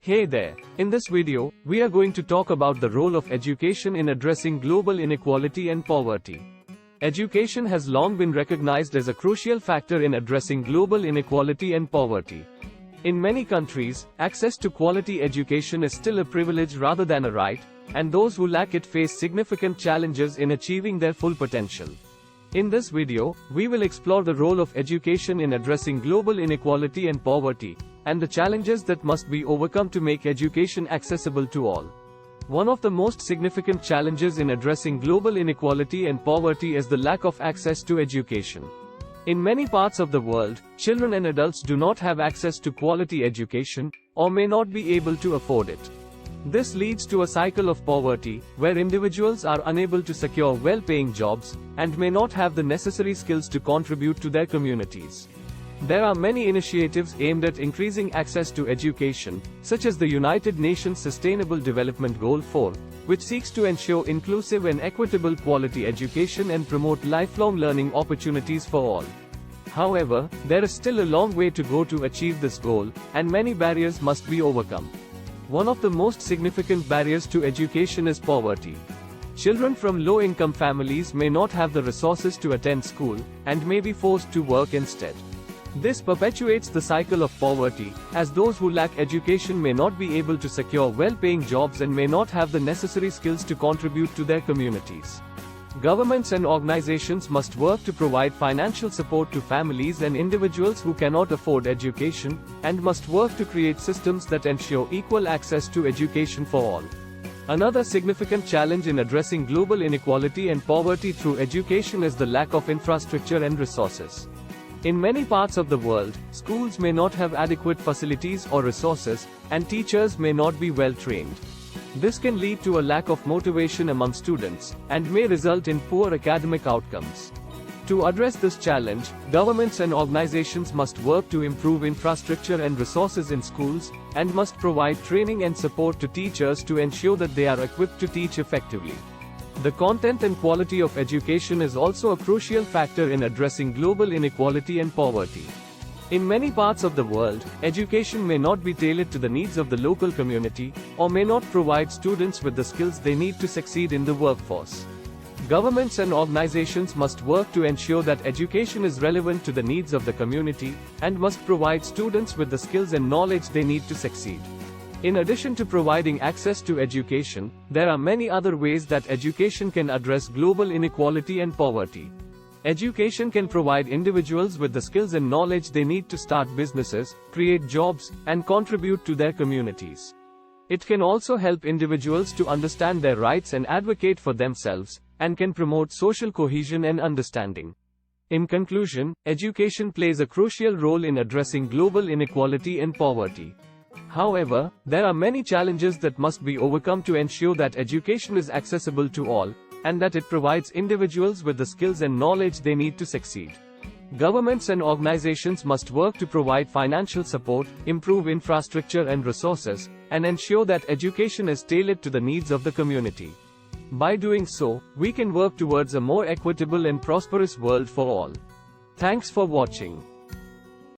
Hey there, in this video, we are going to talk about the role of education in addressing global inequality and poverty. Education has long been recognized as a crucial factor in addressing global inequality and poverty. In many countries, access to quality education is still a privilege rather than a right, and those who lack it face significant challenges in achieving their full potential. In this video, we will explore the role of education in addressing global inequality and poverty, and the challenges that must be overcome to make education accessible to all. One of the most significant challenges in addressing global inequality and poverty is the lack of access to education. In many parts of the world, children and adults do not have access to quality education, or may not be able to afford it. This leads to a cycle of poverty, where individuals are unable to secure well-paying jobs, and may not have the necessary skills to contribute to their communities. There are many initiatives aimed at increasing access to education, such as the United Nations Sustainable Development Goal 4, which seeks to ensure inclusive and equitable quality education and promote lifelong learning opportunities for all. However, there is still a long way to go to achieve this goal, and many barriers must be overcome. One of the most significant barriers to education is poverty. Children from low-income families may not have the resources to attend school, and may be forced to work instead. This perpetuates the cycle of poverty, as those who lack education may not be able to secure well-paying jobs and may not have the necessary skills to contribute to their communities. Governments and organizations must work to provide financial support to families and individuals who cannot afford education, and must work to create systems that ensure equal access to education for all. Another significant challenge in addressing global inequality and poverty through education is the lack of infrastructure and resources. In many parts of the world, schools may not have adequate facilities or resources, and teachers may not be well trained. This can lead to a lack of motivation among students, and may result in poor academic outcomes. To address this challenge, governments and organizations must work to improve infrastructure and resources in schools, and must provide training and support to teachers to ensure that they are equipped to teach effectively. The content and quality of education is also a crucial factor in addressing global inequality and poverty. In many parts of the world, education may not be tailored to the needs of the local community, or may not provide students with the skills they need to succeed in the workforce. Governments and organizations must work to ensure that education is relevant to the needs of the community, and must provide students with the skills and knowledge they need to succeed. In addition to providing access to education, there are many other ways that education can address global inequality and poverty. Education can provide individuals with the skills and knowledge they need to start businesses, create jobs, and contribute to their communities. It can also help individuals to understand their rights and advocate for themselves, and can promote social cohesion and understanding. In conclusion, education plays a crucial role in addressing global inequality and poverty. However, there are many challenges that must be overcome to ensure that education is accessible to all, and that it provides individuals with the skills and knowledge they need to succeed. Governments and organizations must work to provide financial support, improve infrastructure and resources, and ensure that education is tailored to the needs of the community. By doing so, we can work towards a more equitable and prosperous world for all. Thanks for watching.